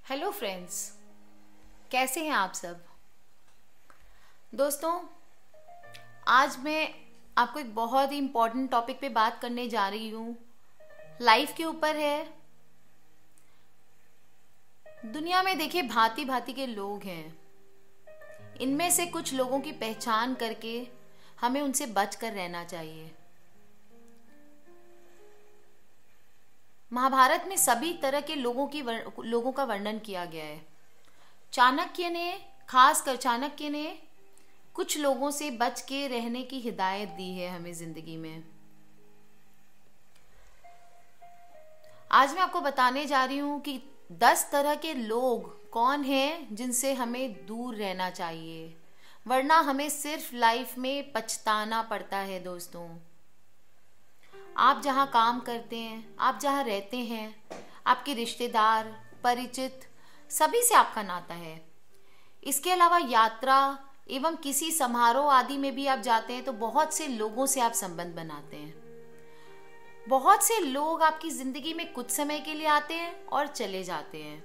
Hello friends, कैसे हैं आप सब। दोस्तों, आज मैं आपको एक बहुत ही इम्पोर्टेंट टॉपिक पे बात करने जा रही हूँ। लाइफ के ऊपर है। दुनिया में देखिए भांति भांति के लोग हैं। इनमें से कुछ लोगों की पहचान करके हमें उनसे बच कर रहना चाहिए। महाभारत में सभी तरह के लोगों का वर्णन किया गया है। खासकर चाणक्य ने कुछ लोगों से बच के रहने की हिदायत दी है हमें जिंदगी में। आज मैं आपको बताने जा रही हूं कि 10 तरह के लोग कौन हैं जिनसे हमें दूर रहना चाहिए, वरना हमें सिर्फ लाइफ में पछताना पड़ता है। दोस्तों, आप जहाँ काम करते हैं, आप जहाँ रहते हैं, आपके रिश्तेदार, परिचित, सभी से आपका नाता है। इसके अलावा यात्रा एवं किसी समारोह आदि में भी आप जाते हैं तो बहुत से लोगों से आप संबंध बनाते हैं। बहुत से लोग आपकी जिंदगी में कुछ समय के लिए आते हैं और चले जाते हैं।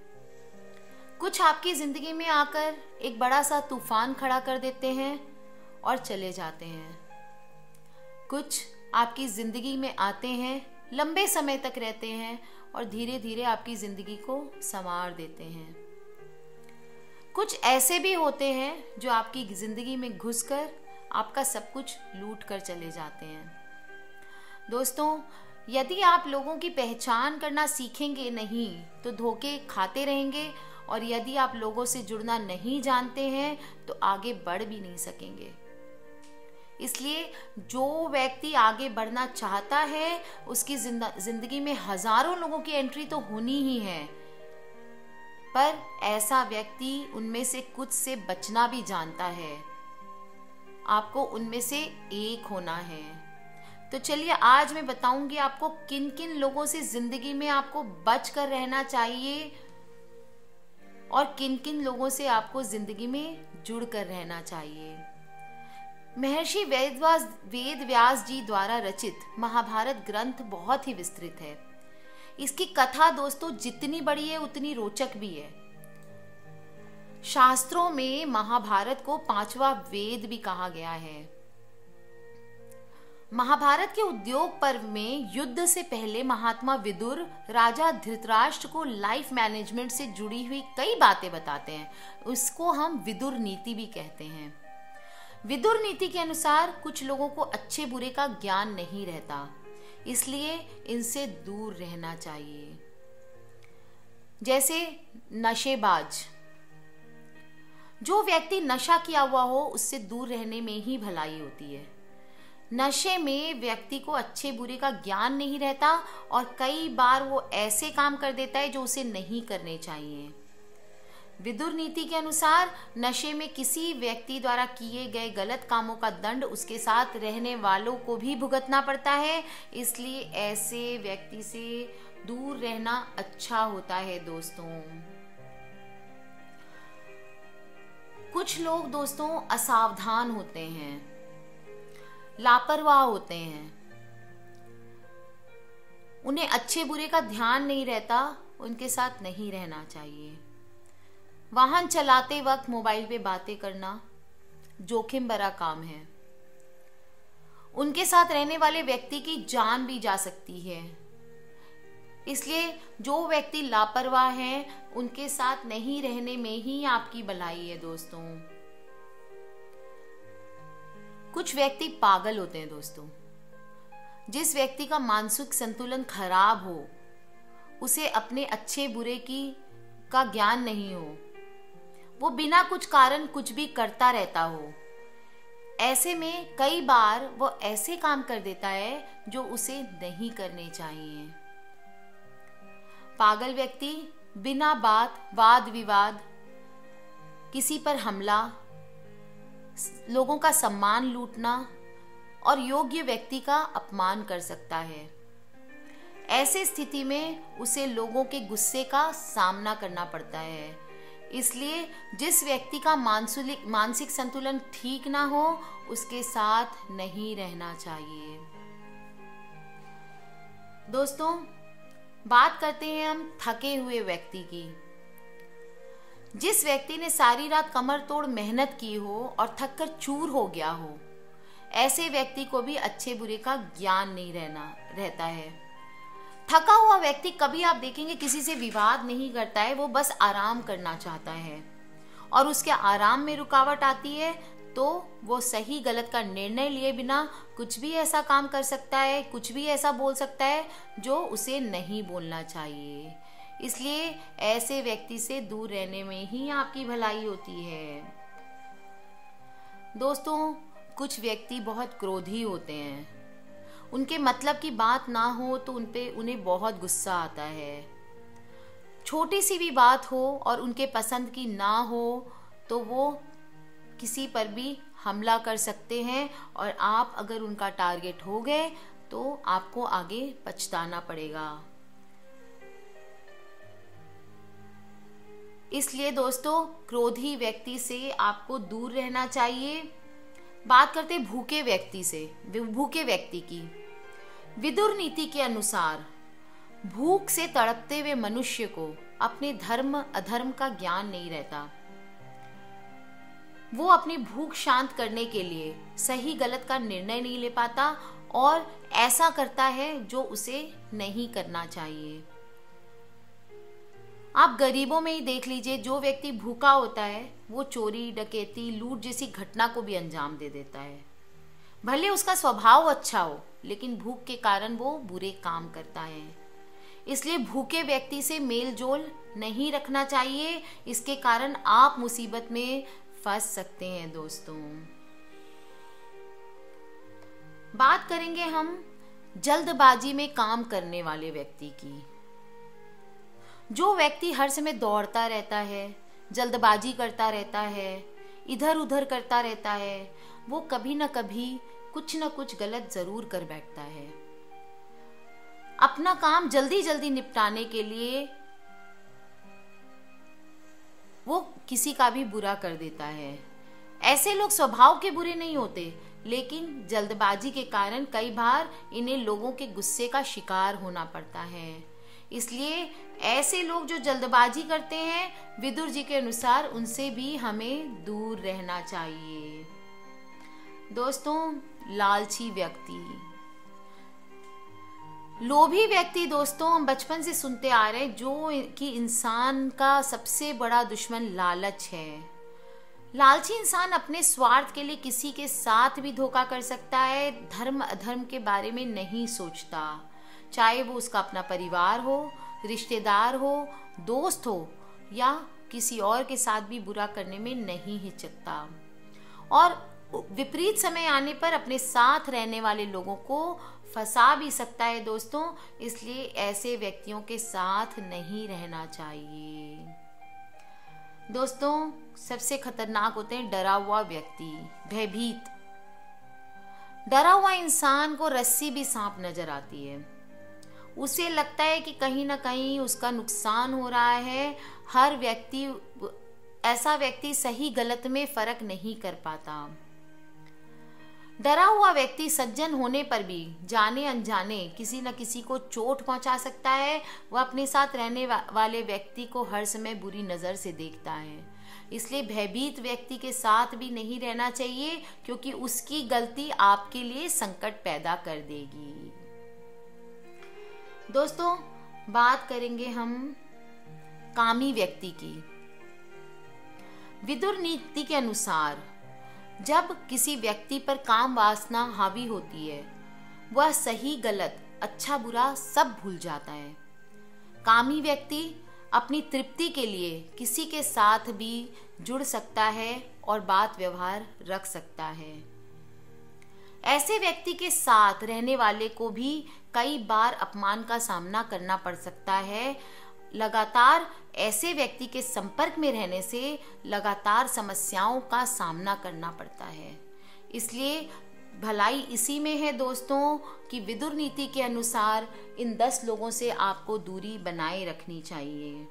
कुछ आपकी जिंदगी में आकर एक बड़ा सा तूफान खड़ा कर देते हैं और चले जाते हैं। कुछ आपकी जिंदगी में आते हैं, लंबे समय तक रहते हैं और धीरे धीरे आपकी जिंदगी को संवार देते हैं। कुछ ऐसे भी होते हैं जो आपकी जिंदगी में घुसकर आपका सब कुछ लूट कर चले जाते हैं। दोस्तों, यदि आप लोगों की पहचान करना सीखेंगे नहीं तो धोखे खाते रहेंगे, और यदि आप लोगों से जुड़ना नहीं जानते हैं तो आगे बढ़ भी नहीं सकेंगे। इसलिए जो व्यक्ति आगे बढ़ना चाहता है उसकी जिंदगी में हजारों लोगों की एंट्री तो होनी ही है, पर ऐसा व्यक्ति उनमें से कुछ से बचना भी जानता है। आपको उनमें से एक होना है। तो चलिए, आज मैं बताऊंगी आपको किन किन लोगों से जिंदगी में आपको बच कर रहना चाहिए और किन किन लोगों से आपको जिंदगी में जुड़ कर रहना चाहिए। महर्षि वेद व्यास जी द्वारा रचित महाभारत ग्रंथ बहुत ही विस्तृत है। इसकी कथा दोस्तों जितनी बड़ी है उतनी रोचक भी है। शास्त्रों में महाभारत को 5वां वेद भी कहा गया है। महाभारत के उद्योग पर्व में युद्ध से पहले महात्मा विदुर राजा धृतराष्ट्र को लाइफ मैनेजमेंट से जुड़ी हुई कई बातें बताते हैं। उसको हम विदुर नीति भी कहते हैं। विदुर नीति के अनुसार कुछ लोगों को अच्छे बुरे का ज्ञान नहीं रहता, इसलिए इनसे दूर रहना चाहिए। जैसे नशेबाज, जो व्यक्ति नशा किया हुआ हो उससे दूर रहने में ही भलाई होती है। नशे में व्यक्ति को अच्छे बुरे का ज्ञान नहीं रहता और कई बार वो ऐसे काम कर देता है जो उसे नहीं करने चाहिए। विदुर नीति के अनुसार नशे में किसी व्यक्ति द्वारा किए गए गलत कामों का दंड उसके साथ रहने वालों को भी भुगतना पड़ता है, इसलिए ऐसे व्यक्ति से दूर रहना अच्छा होता है। दोस्तों, कुछ लोग दोस्तों असावधान होते हैं, लापरवाह होते हैं, उन्हें अच्छे बुरे का ध्यान नहीं रहता, उनके साथ नहीं रहना चाहिए। वाहन चलाते वक्त मोबाइल पे बातें करना जोखिम भरा काम है। उनके साथ रहने वाले व्यक्ति की जान भी जा सकती है, इसलिए जो व्यक्ति लापरवाह हैं उनके साथ नहीं रहने में ही आपकी भलाई है। दोस्तों, कुछ व्यक्ति पागल होते हैं। दोस्तों, जिस व्यक्ति का मानसिक संतुलन खराब हो, उसे अपने अच्छे बुरे का ज्ञान नहीं हो, वो बिना कुछ कारण कुछ भी करता रहता हो, ऐसे में कई बार वो ऐसे काम कर देता है जो उसे नहीं करने चाहिए। पागल व्यक्ति बिना बात वाद विवाद, किसी पर हमला, लोगों का सम्मान लूटना और योग्य व्यक्ति का अपमान कर सकता है। ऐसे स्थिति में उसे लोगों के गुस्से का सामना करना पड़ता है। इसलिए जिस व्यक्ति का मानसिक संतुलन ठीक ना हो उसके साथ नहीं रहना चाहिए। दोस्तों, बात करते हैं हम थके हुए व्यक्ति की। जिस व्यक्ति ने सारी रात कमर तोड़ मेहनत की हो और थक कर चूर हो गया हो, ऐसे व्यक्ति को भी अच्छे बुरे का ज्ञान नहीं रहता है। थका हुआ व्यक्ति कभी आप देखेंगे किसी से विवाद नहीं करता है, वो बस आराम करना चाहता है और उसके आराम में रुकावट आती है तो वो सही गलत का निर्णय लिए बिना कुछ भी ऐसा काम कर सकता है, कुछ भी ऐसा बोल सकता है जो उसे नहीं बोलना चाहिए। इसलिए ऐसे व्यक्ति से दूर रहने में ही आपकी भलाई होती है। दोस्तों, कुछ व्यक्ति बहुत क्रोधी होते हैं। उनके मतलब की बात ना हो तो उन्हें बहुत गुस्सा आता है। छोटी सी भी बात हो और उनके पसंद की ना हो तो वो किसी पर भी हमला कर सकते हैं और आप अगर उनका टारगेट हो गए तो आपको आगे पछताना पड़ेगा। इसलिए दोस्तों, क्रोधी व्यक्ति से आपको दूर रहना चाहिए। बात करते भूखे व्यक्ति की। विदुर नीति के अनुसार भूख से तड़पते हुए मनुष्य को अपने धर्म अधर्म का ज्ञान नहीं रहता। वो अपनी भूख शांत करने के लिए सही गलत का निर्णय नहीं ले पाता और ऐसा करता है जो उसे नहीं करना चाहिए। आप गरीबों में ही देख लीजिए, जो व्यक्ति भूखा होता है वो चोरी डकैती लूट जैसी घटना को भी अंजाम दे देता है। भले उसका स्वभाव अच्छा हो लेकिन भूख के कारण वो बुरे काम करता है। इसलिए भूखे व्यक्ति से मेल जोल नहीं रखना चाहिए, इसके कारण आप मुसीबत में फंस सकते हैं। दोस्तों, बात करेंगे हम जल्दबाजी में काम करने वाले व्यक्ति की। जो व्यक्ति हर समय दौड़ता रहता है, जल्दबाजी करता रहता है, इधर उधर करता रहता है, वो कभी न कभी कुछ न कुछ गलत जरूर कर बैठता है। अपना काम जल्दी जल्दी निपटाने के लिए वो किसी का भी बुरा कर देता है। ऐसे लोग स्वभाव के बुरे नहीं होते, लेकिन जल्दबाजी के कारण कई बार इन्हें लोगों के गुस्से का शिकार होना पड़ता है। इसलिए ऐसे लोग जो जल्दबाजी करते हैं, विदुर जी के अनुसार उनसे भी हमें दूर रहना चाहिए। दोस्तों, लालची व्यक्ति, लोभी व्यक्ति, दोस्तों हम बचपन से सुनते आ रहे हैं जो कि इंसान का सबसे बड़ा दुश्मन लालच है। लालची इंसान अपने स्वार्थ के लिए किसी के साथ भी धोखा कर सकता है, धर्म अधर्म के बारे में नहीं सोचता। चाहे वो उसका अपना परिवार हो, रिश्तेदार हो, दोस्त हो या किसी और के साथ भी बुरा करने में नहीं हिचकता और विपरीत समय आने पर अपने साथ रहने वाले लोगों को फंसा भी सकता है। दोस्तों, इसलिए ऐसे व्यक्तियों के साथ नहीं रहना चाहिए। दोस्तों, सबसे खतरनाक होते हैं डरा हुआ व्यक्ति, भयभीत। डरा हुआ इंसान को रस्सी भी सांप नजर आती है। उसे लगता है कि कहीं ना कहीं उसका नुकसान हो रहा है। ऐसा व्यक्ति सही गलत में फर्क नहीं कर पाता। डरा हुआ व्यक्ति सज्जन होने पर भी जाने अनजाने किसी न किसी को चोट पहुंचा सकता है। वह अपने साथ रहने वाले व्यक्ति को हर समय बुरी नजर से देखता है। इसलिए भयभीत व्यक्ति के साथ भी नहीं रहना चाहिए, क्योंकि उसकी गलती आपके लिए संकट पैदा कर देगी। दोस्तों, बात करेंगे हम कामी व्यक्ति की। विदुर नीति के अनुसार जब किसी व्यक्ति पर काम वासना हावी होती है, वह सही गलत अच्छा बुरा सब भूल जाता है। कामी व्यक्ति अपनी तृप्ति के लिए किसी के साथ भी जुड़ सकता है और बात व्यवहार रख सकता है। ऐसे व्यक्ति के साथ रहने वाले को भी कई बार अपमान का सामना करना पड़ सकता है। लगातार ऐसे व्यक्ति के संपर्क में रहने से लगातार समस्याओं का सामना करना पड़ता है। इसलिए भलाई इसी में है दोस्तों कि विदुर नीति के अनुसार इन 10 लोगों से आपको दूरी बनाए रखनी चाहिए।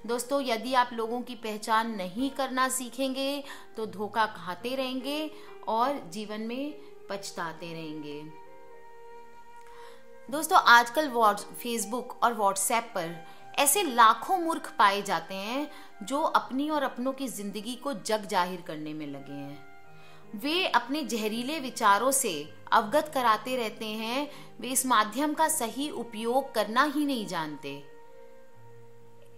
दोस्तों, यदि आप लोगों की पहचान नहीं करना सीखेंगे तो धोखा खाते रहेंगे और जीवन में पछताते रहेंगे। दोस्तों, आजकल फेसबुक और व्हाट्सएप पर ऐसे लाखों मूर्ख पाए जाते हैं जो अपनी और अपनों की जिंदगी को जग जाहिर करने में लगे हैं। वे अपने जहरीले विचारों से अवगत कराते रहते हैं, वे इस माध्यम का सही उपयोग करना ही नहीं जानते।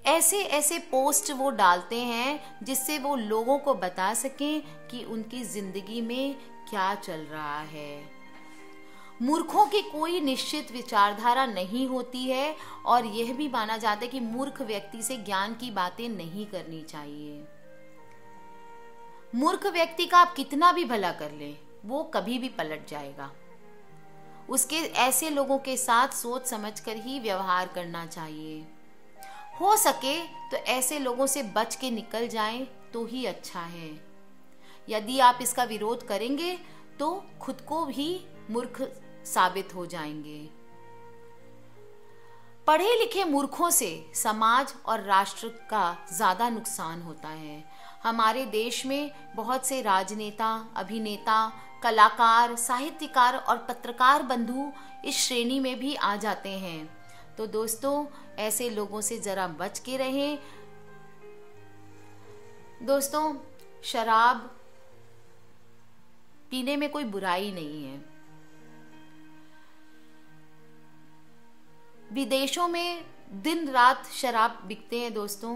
ऐसे ऐसे पोस्ट वो डालते हैं जिससे वो लोगों को बता सकें कि उनकी जिंदगी में क्या चल रहा है। मूर्खों की कोई निश्चित विचारधारा नहीं होती है और यह भी माना जाता है कि मूर्ख व्यक्ति से ज्ञान की बातें नहीं करनी चाहिए। मूर्ख व्यक्ति का आप कितना भी भला कर लें, वो कभी भी पलट जाएगा। उसके ऐसे लोगों के साथ सोच समझकर ही व्यवहार करना चाहिए। हो सके तो ऐसे लोगों से बच के निकल जाएं तो ही अच्छा है। यदि आप इसका विरोध करेंगे तो खुद को भी मूर्ख साबित हो जाएंगे। पढ़े लिखे मूर्खों से समाज और राष्ट्र का ज्यादा नुकसान होता है। हमारे देश में बहुत से राजनेता, अभिनेता, कलाकार, साहित्यकार और पत्रकार बंधु इस श्रेणी में भी आ जाते हैं। तो दोस्तों, ऐसे लोगों से जरा बच के रहें। दोस्तों, शराब पीने में कोई बुराई नहीं है। विदेशों में दिन रात शराब बिकते हैं दोस्तों,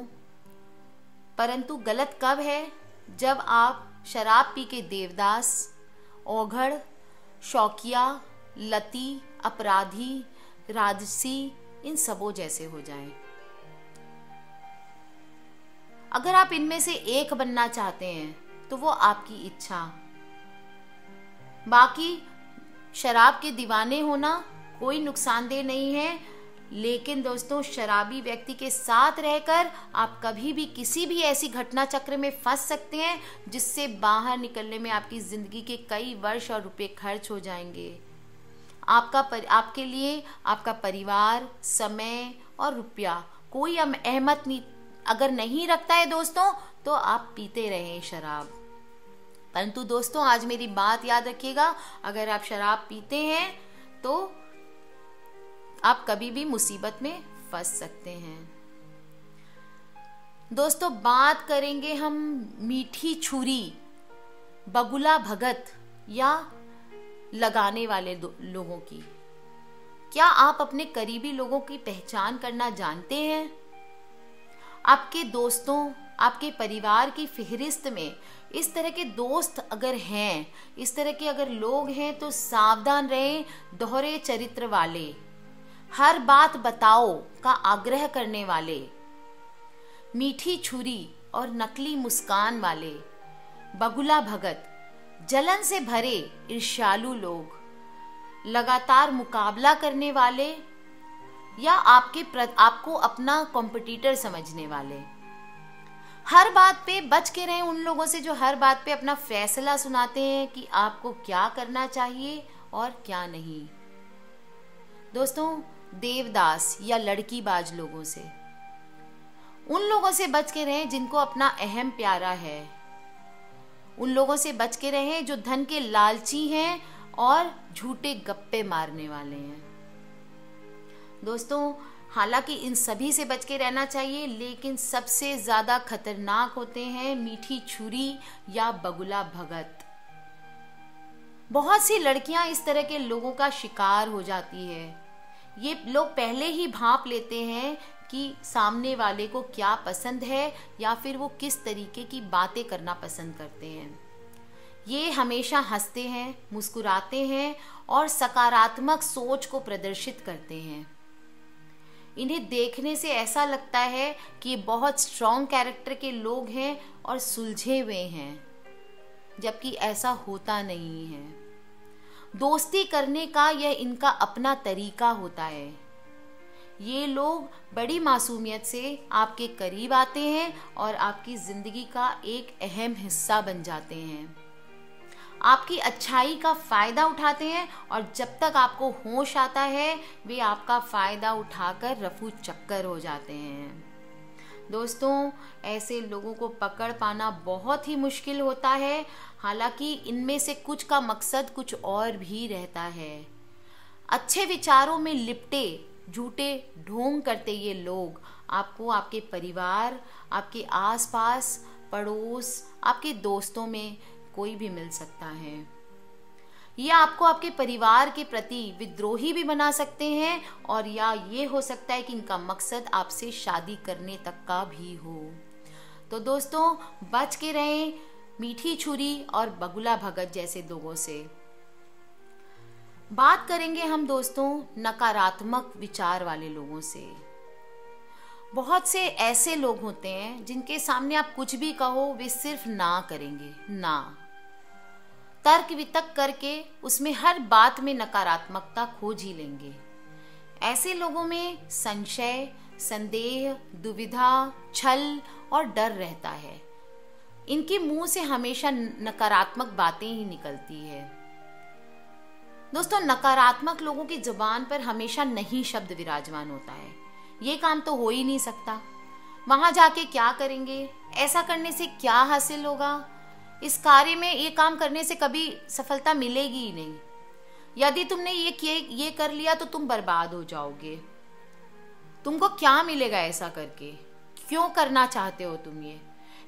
परंतु गलत कब है? जब आप शराब पी के देवदास, औघड़, शौकिया, लती, अपराधी, राजसी इन सबों जैसे हो जाएं। अगर आप इनमें से एक बनना चाहते हैं तो वो आपकी इच्छा। बाकी शराब के दीवाने होना कोई नुकसानदेह नहीं है, लेकिन दोस्तों, शराबी व्यक्ति के साथ रहकर आप कभी भी किसी भी ऐसी घटना चक्र में फंस सकते हैं जिससे बाहर निकलने में आपकी जिंदगी के कई वर्ष और रुपए खर्च हो जाएंगे। आपके लिए आपका परिवार, समय और रुपया कोई अहमियत नहीं अगर नहीं रखता है दोस्तों, तो आप पीते रहें शराब। परंतु दोस्तों, आज मेरी बात याद रखिएगा, अगर आप शराब पीते हैं तो आप कभी भी मुसीबत में फंस सकते हैं। दोस्तों, बात करेंगे हम मीठी छुरी, बगुला भगत या लगाने वाले लोगों की। क्या आप अपने करीबी लोगों की पहचान करना जानते हैं? आपके दोस्तों, आपके परिवार की फिहरिस्त में इस तरह के दोस्त अगर हैं, इस तरह के अगर लोग हैं, तो सावधान रहें। दोहरे चरित्र वाले, हर बात बताओ का आग्रह करने वाले, मीठी छुरी और नकली मुस्कान वाले, बगुला भगत, जलन से भरे ईर्ष्यालु लोग, लगातार मुकाबला करने वाले या आपको अपना कॉम्पिटिटर समझने वाले। हर बात पे बच के रहें उन लोगों से जो हर बात पे अपना फैसला सुनाते हैं कि आपको क्या करना चाहिए और क्या नहीं। दोस्तों, देवदास या लड़कीबाज लोगों से, उन लोगों से बच के रहें जिनको अपना अहम प्यारा है। उन लोगों से बच के रहें जो धन के लालची हैं और झूठे गप्पे मारने वाले हैं। दोस्तों, हालांकि इन सभी से बच के रहना चाहिए, लेकिन सबसे ज्यादा खतरनाक होते हैं मीठी छुरी या बगुला भगत। बहुत सी लड़कियां इस तरह के लोगों का शिकार हो जाती है। ये लोग पहले ही भांप लेते हैं कि सामने वाले को क्या पसंद है या फिर वो किस तरीके की बातें करना पसंद करते हैं। ये हमेशा हंसते हैं, मुस्कुराते हैं और सकारात्मक सोच को प्रदर्शित करते हैं। इन्हें देखने से ऐसा लगता है कि ये बहुत स्ट्रॉन्ग कैरेक्टर के लोग हैं और सुलझे हुए हैं, जबकि ऐसा होता नहीं है। दोस्ती करने का यह इनका अपना तरीका होता है। ये लोग बड़ी मासूमियत से आपके करीब आते हैं और आपकी जिंदगी का एक अहम हिस्सा बन जाते हैं। आपकी अच्छाई का फायदा उठाते हैं और जब तक आपको होश आता है वे आपका फायदा उठाकर रफू चक्कर हो जाते हैं। दोस्तों, ऐसे लोगों को पकड़ पाना बहुत ही मुश्किल होता है। हालांकि इनमें से कुछ का मकसद कुछ और भी रहता है। अच्छे विचारों में लिपटे झूठे ढोंग करते ये लोग आपको आपके परिवार, आपके आसपास, पड़ोस, आपके दोस्तों में कोई भी मिल सकता है। ये आपको आपके परिवार के प्रति विद्रोही भी बना सकते हैं, और या ये हो सकता है कि इनका मकसद आपसे शादी करने तक का भी हो। तो दोस्तों, बच के रहें मीठी छुरी और बगुला भगत जैसे लोगों से। बात करेंगे हम दोस्तों नकारात्मक विचार वाले लोगों से। बहुत से ऐसे लोग होते हैं जिनके सामने आप कुछ भी कहो वे सिर्फ ना करेंगे, ना। तर्क वितर्क करके उसमें हर बात में नकारात्मकता खोज ही लेंगे। ऐसे लोगों में संशय, संदेह, दुविधा, छल और डर रहता है। इनके मुंह से हमेशा नकारात्मक बातें ही निकलती है। दोस्तों, नकारात्मक लोगों की जुबान पर हमेशा नहीं शब्द विराजमान होता है। ये काम तो हो ही नहीं सकता, वहां जाके क्या करेंगे, ऐसा करने से क्या हासिल होगा, इस कार्य में ये काम करने से कभी सफलता मिलेगी ही नहीं, यदि तुमने ये कर लिया तो तुम बर्बाद हो जाओगे, तुमको क्या मिलेगा ऐसा करके, क्यों करना चाहते हो तुम ये।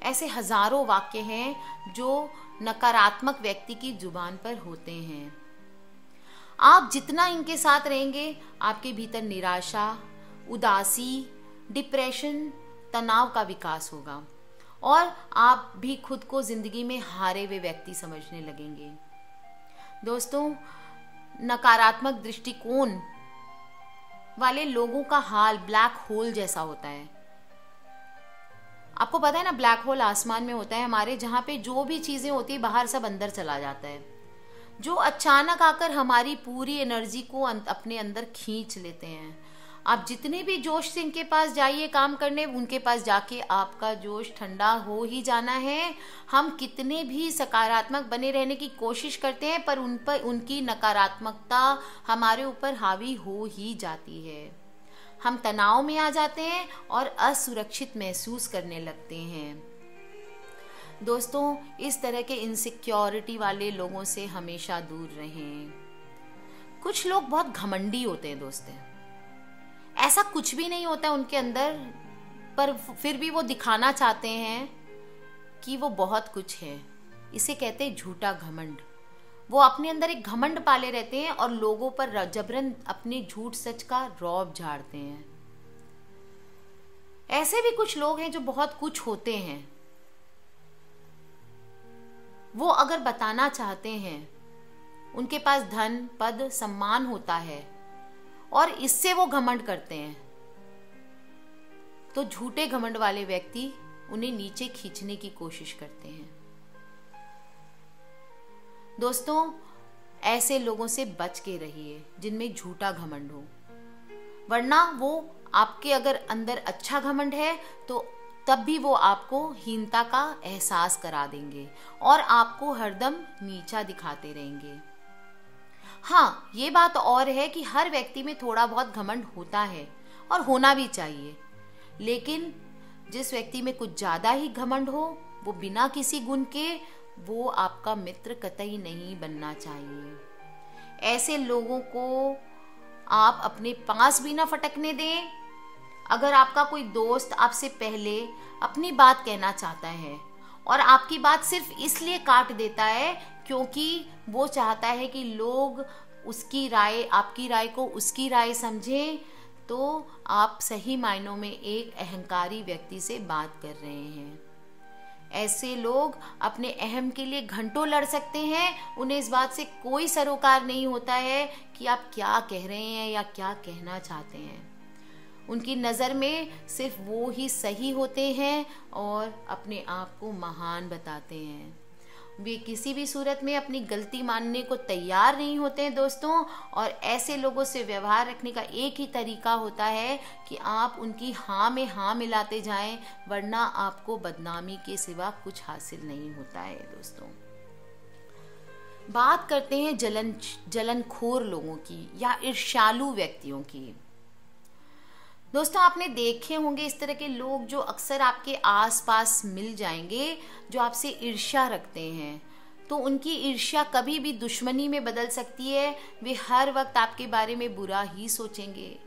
ऐसे हजारों वाक्य हैं जो नकारात्मक व्यक्ति की जुबान पर होते हैं। आप जितना इनके साथ रहेंगे आपके भीतर निराशा, उदासी, डिप्रेशन, तनाव का विकास होगा और आप भी खुद को जिंदगी में हारे हुए व्यक्ति समझने लगेंगे। दोस्तों, नकारात्मक दृष्टिकोण वाले लोगों का हाल ब्लैक होल जैसा होता है। आपको पता है ना, ब्लैक होल आसमान में होता है हमारे, जहां पे जो भी चीजें होती है बाहर सब अंदर चला जाता है, जो अचानक आकर हमारी पूरी एनर्जी को अपने अंदर खींच लेते हैं। आप जितने भी जोश से इनके पास जाइए काम करने, उनके पास जाके आपका जोश ठंडा हो ही जाना है। हम कितने भी सकारात्मक बने रहने की कोशिश करते हैं पर उन पर उनकी नकारात्मकता हमारे ऊपर हावी हो ही जाती है। हम तनाव में आ जाते हैं और असुरक्षित महसूस करने लगते हैं। दोस्तों, इस तरह के इनसिक्योरिटी वाले लोगों से हमेशा दूर रहें। कुछ लोग बहुत घमंडी होते हैं दोस्तों, ऐसा कुछ भी नहीं होता उनके अंदर, पर फिर भी वो दिखाना चाहते हैं कि वो बहुत कुछ है। इसे कहते हैं झूठा घमंड। वो अपने अंदर एक घमंड पाले रहते हैं और लोगों पर जबरन अपने झूठ सच का रौब झाड़ते हैं। ऐसे भी कुछ लोग हैं जो बहुत कुछ होते हैं, वो अगर बताना चाहते हैं, उनके पास धन, पद, सम्मान होता है और इससे वो घमंड करते हैं, तो झूठे घमंड वाले व्यक्ति उन्हें नीचे खींचने की कोशिश करते हैं। दोस्तों, ऐसे लोगों से बच के रहिए जिनमें झूठा घमंड हो, वरना वो आपके अगर अंदर अच्छा घमंड है तो तब भी वो आपको हीनता का एहसास करा देंगे और आपको हरदम नीचा दिखाते रहेंगे। हाँ, ये बात और है कि हर व्यक्ति में थोड़ा बहुत घमंड होता है और होना भी चाहिए, लेकिन जिस व्यक्ति में कुछ ज्यादा ही घमंड हो, वो बिना किसी गुण के, वो आपका मित्र कतई नहीं बनना चाहिए। ऐसे लोगों को आप अपने पास भी ना फटकने दें। अगर आपका कोई दोस्त आपसे पहले अपनी बात कहना चाहता है और आपकी बात सिर्फ इसलिए काट देता है क्योंकि वो चाहता है कि लोग उसकी राय, आपकी राय को उसकी राय समझें, तो आप सही मायनों में एक अहंकारी व्यक्ति से बात कर रहे हैं। ऐसे लोग अपने अहम के लिए घंटों लड़ सकते हैं, उन्हें इस बात से कोई सरोकार नहीं होता है कि आप क्या कह रहे हैं या क्या कहना चाहते हैं। उनकी नज़र में सिर्फ वो ही सही होते हैं और अपने आप को महान बताते हैं। वे किसी भी सूरत में अपनी गलती मानने को तैयार नहीं होते हैं दोस्तों। और ऐसे लोगों से व्यवहार रखने का एक ही तरीका होता है कि आप उनकी हाँ में हाँ मिलाते जाएं, वरना आपको बदनामी के सिवा कुछ हासिल नहीं होता है। दोस्तों, बात करते हैं जलनखोर लोगों की या ईर्ष्यालु व्यक्तियों की। दोस्तों, आपने देखे होंगे इस तरह के लोग जो अक्सर आपके आसपास मिल जाएंगे, जो आपसे ईर्ष्या रखते हैं। तो उनकी ईर्ष्या कभी भी दुश्मनी में बदल सकती है। वे हर वक्त आपके बारे में बुरा ही सोचेंगे,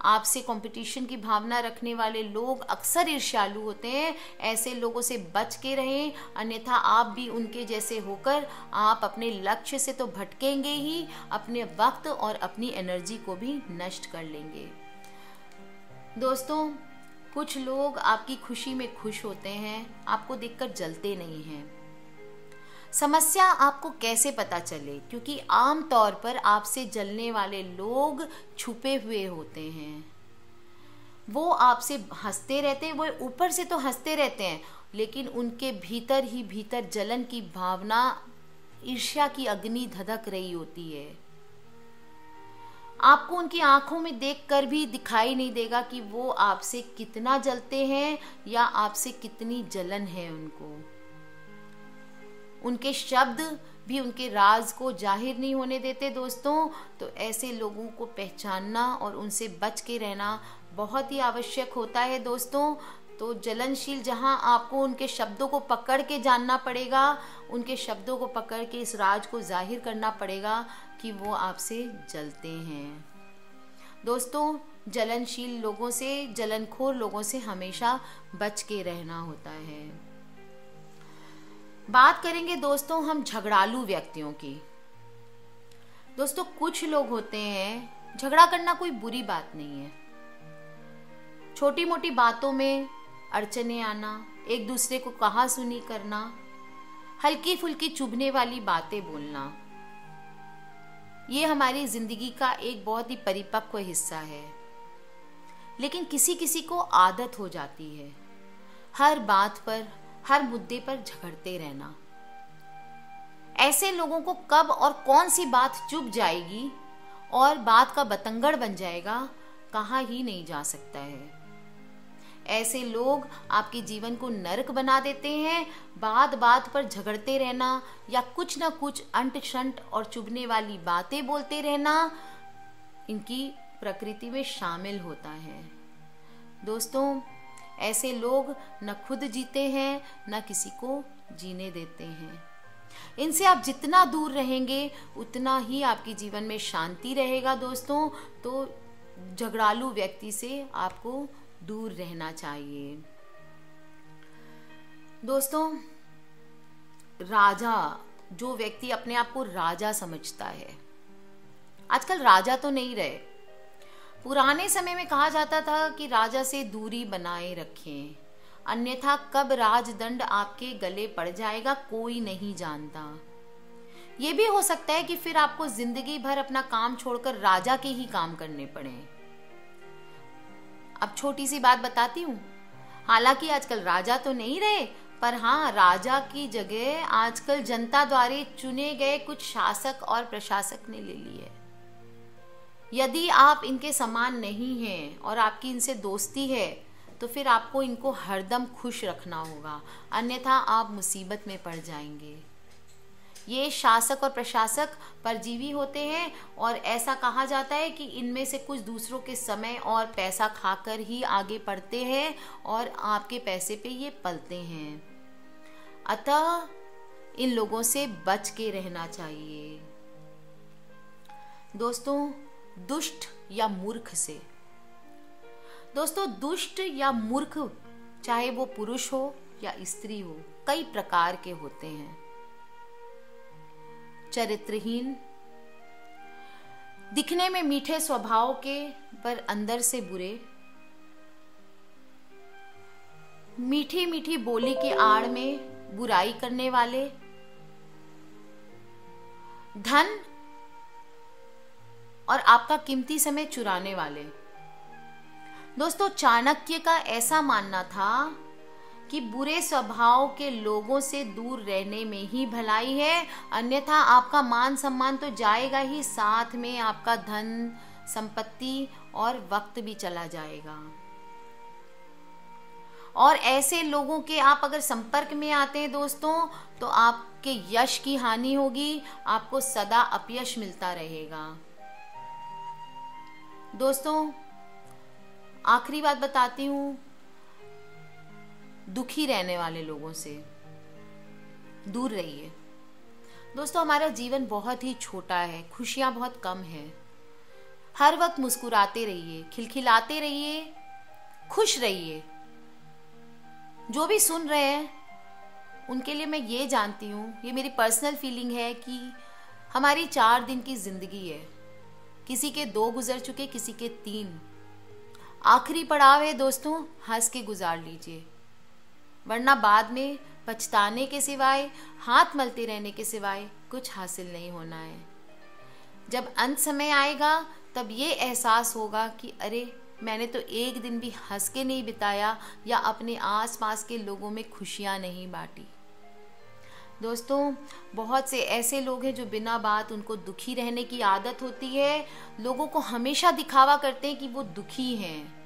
आपसे कंपटीशन की भावना रखने वाले लोग अक्सर ईर्ष्यालु होते हैं। ऐसे लोगों से बच के रहें, अन्यथा आप भी उनके जैसे होकर आप अपने लक्ष्य से तो भटकेंगे ही, अपने वक्त और अपनी एनर्जी को भी नष्ट कर लेंगे। दोस्तों, कुछ लोग आपकी खुशी में खुश होते हैं, आपको देखकर जलते नहीं हैं। समस्या आपको कैसे पता चले? क्योंकि आम तौर पर आपसे जलने वाले लोग छुपे हुए होते हैं। वो आपसे हंसते रहते हैं, वो ऊपर से तो हंसते रहते हैं, लेकिन उनके भीतर ही भीतर जलन की भावना, ईर्ष्या की अग्नि धधक रही होती है। आपको उनकी आंखों में देखकर भी दिखाई नहीं देगा कि वो आपसे कितना जलते हैं या आपसे कितनी जलन है उनको। उनके शब्द भी उनके राज को जाहिर नहीं होने देते। दोस्तों, तो ऐसे लोगों को पहचानना और उनसे बच के रहना बहुत ही आवश्यक होता है। दोस्तों, तो जलनशील, जहां आपको उनके शब्दों को पकड़ के जानना पड़ेगा, उनके शब्दों को पकड़ के इस राज को जाहिर करना पड़ेगा कि वो आपसे जलते हैं। दोस्तों, जलनशील लोगों से, जलनखोर लोगों से हमेशा बच के रहना होता है। बात करेंगे दोस्तों हम झगड़ालू व्यक्तियों की। दोस्तों, कुछ लोग होते हैं, झगड़ा करना कोई बुरी बात नहीं है। छोटी मोटी बातों में अड़चने आना, एक दूसरे को कहा-सुनी करना, हल्की फुल्की चुभने वाली बातें बोलना, ये हमारी जिंदगी का एक बहुत ही परिपक्व हिस्सा है। लेकिन किसी किसी को आदत हो जाती है हर बात पर, हर मुद्दे पर झगड़ते रहना। ऐसे लोगों को कब और कौन सी बात चुभ जाएगी और बात का बतंगड़ बन जाएगा, कहा ही नहीं जा सकता है। ऐसे लोग आपके जीवन को नरक बना देते हैं। बात बात पर झगड़ते रहना या कुछ ना कुछ अंट शंट और चुभने वाली बातें बोलते रहना इनकी प्रकृति में शामिल होता है। दोस्तों, ऐसे लोग न खुद जीते हैं, न किसी को जीने देते हैं। इनसे आप जितना दूर रहेंगे उतना ही आपके जीवन में शांति रहेगा। दोस्तों, तो झगड़ालू व्यक्ति से आपको दूर रहना चाहिए। दोस्तों, राजा, जो व्यक्ति अपने आप को राजा समझता है, आजकल राजा तो नहीं रहे। पुराने समय में कहा जाता था कि राजा से दूरी बनाए रखें, अन्यथा कब राजदंड आपके गले पड़ जाएगा कोई नहीं जानता। ये भी हो सकता है कि फिर आपको जिंदगी भर अपना काम छोड़कर राजा के ही काम करने पड़े। अब छोटी सी बात बताती हूँ। हालांकि आजकल राजा तो नहीं रहे, पर हाँ, राजा की जगह आजकल जनता द्वारा चुने गए कुछ शासक और प्रशासक ने ले ली है। यदि आप इनके समान नहीं हैं और आपकी इनसे दोस्ती है, तो फिर आपको इनको हरदम खुश रखना होगा, अन्यथा आप मुसीबत में पड़ जाएंगे। ये शासक और प्रशासक परजीवी होते हैं और ऐसा कहा जाता है कि इनमें से कुछ दूसरों के समय और पैसा खाकर ही आगे बढ़ते हैं और आपके पैसे पे ये पलते हैं। अतः इन लोगों से बच के रहना चाहिए। दोस्तों, दुष्ट या मूर्ख से। दोस्तों, दुष्ट या मूर्ख, चाहे वो पुरुष हो या स्त्री हो, कई प्रकार के होते हैं। चरित्रहीन, दिखने में मीठे स्वभाव के पर अंदर से बुरे, मीठी मीठी बोली की आड़ में बुराई करने वाले, धन और आपका कीमती समय चुराने वाले। दोस्तों, चाणक्य का ऐसा मानना था कि बुरे स्वभाव के लोगों से दूर रहने में ही भलाई है, अन्यथा आपका मान सम्मान तो जाएगा ही, साथ में आपका धन, संपत्ति और वक्त भी चला जाएगा। और ऐसे लोगों के आप अगर संपर्क में आते हैं दोस्तों, तो आपके यश की हानि होगी, आपको सदा अपयश मिलता रहेगा। दोस्तों, आखिरी बात बताती हूं, दुखी रहने वाले लोगों से दूर रहिए। दोस्तों, हमारा जीवन बहुत ही छोटा है, खुशियां बहुत कम है। हर वक्त मुस्कुराते रहिए, खिलखिलाते रहिए, खुश रहिए। जो भी सुन रहे हैं उनके लिए मैं ये जानती हूँ, ये मेरी पर्सनल फीलिंग है कि हमारी 4 दिन की जिंदगी है। किसी के 2 गुजर चुके, किसी के 3। आखिरी पड़ाव है दोस्तों, हंस के गुजार लीजिए, वरना बाद में पछताने के सिवाय, हाथ मलते रहने के सिवाय कुछ हासिल नहीं होना है। जब अंत समय आएगा तब ये एहसास होगा कि अरे मैंने तो एक दिन भी हंस के नहीं बिताया या अपने आसपास के लोगों में खुशियां नहीं बांटी। दोस्तों, बहुत से ऐसे लोग हैं जो बिना बात उनको दुखी रहने की आदत होती है, लोगों को हमेशा दिखावा करते हैं कि वो दुखी हैं।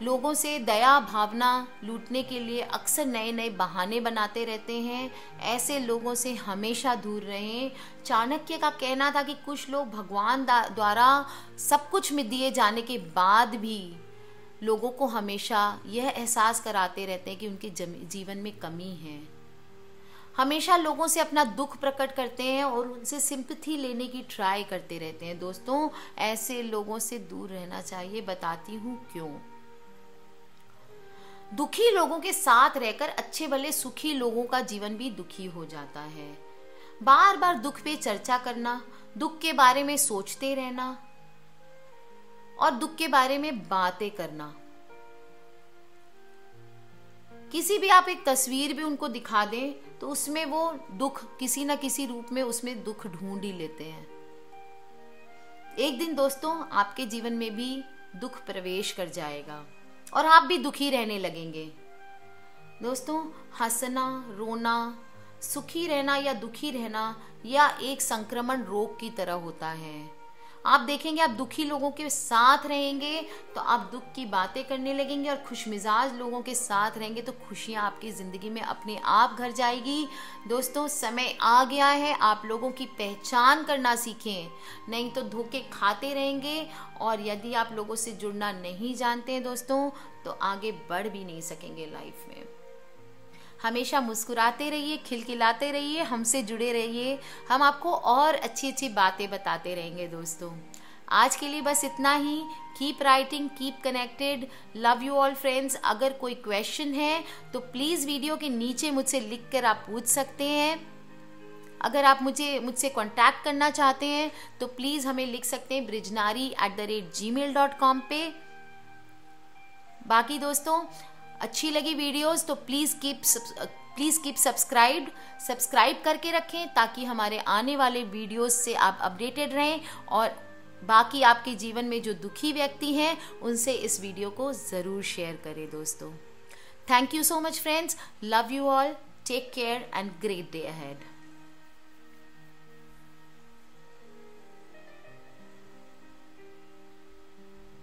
लोगों से दया भावना लूटने के लिए अक्सर नए नए बहाने बनाते रहते हैं। ऐसे लोगों से हमेशा दूर रहें। चाणक्य का कहना था कि कुछ लोग भगवान द्वारा सब कुछ में दिए जाने के बाद भी लोगों को हमेशा यह एहसास कराते रहते हैं कि उनके जीवन में कमी है। हमेशा लोगों से अपना दुख प्रकट करते हैं और उनसे सिंपैथी लेने की ट्राई करते रहते हैं। दोस्तों, ऐसे लोगों से दूर रहना चाहिए। बताती हूँ क्यों। दुखी लोगों के साथ रहकर अच्छे भले सुखी लोगों का जीवन भी दुखी हो जाता है। बार बार दुख पे चर्चा करना, दुख के बारे में सोचते रहना और दुख के बारे में बातें करना। किसी भी आप एक तस्वीर भी उनको दिखा दें तो उसमें वो दुख किसी ना किसी रूप में उसमें दुख ढूंढ ही लेते हैं। एक दिन दोस्तों आपके जीवन में भी दुख प्रवेश कर जाएगा और आप भी दुखी रहने लगेंगे। दोस्तों, हंसना, रोना, सुखी रहना या दुखी रहना या एक संक्रमण रोग की तरह होता है। आप देखेंगे, आप दुखी लोगों के साथ रहेंगे तो आप दुख की बातें करने लगेंगे और खुशमिजाज लोगों के साथ रहेंगे तो खुशियां आपकी जिंदगी में अपने आप घर जाएगी। दोस्तों, समय आ गया है, आप लोगों की पहचान करना सीखें, नहीं तो धोखे खाते रहेंगे। और यदि आप लोगों से जुड़ना नहीं जानते हैं दोस्तों तो आगे बढ़ भी नहीं सकेंगे लाइफ में। हमेशा मुस्कुराते रहिए, खिलखिलाते रहिए, हमसे जुड़े रहिए। हम आपको और अच्छी अच्छी बातें बताते रहेंगे। दोस्तों, आज के लिए बस इतना ही। Keep writing, keep connected, love you all friends. अगर कोई क्वेश्चन है तो प्लीज़ वीडियो के नीचे मुझसे लिखकर आप पूछ सकते हैं। अगर आप मुझसे कांटेक्ट करना चाहते हैं तो प्लीज़ हमें लिख सकते हैं brijnari@gmail.com पे। बाकी दोस्तों, अच्छी लगी वीडियोस तो प्लीज़ कीप सब्सक्राइब करके रखें ताकि हमारे आने वाले वीडियोस से आप अपडेटेड रहें और बाकी आपके जीवन में जो दुखी व्यक्ति हैं उनसे इस वीडियो को ज़रूर शेयर करें। दोस्तों, thank you so much friends, love you all, take care and great day ahead.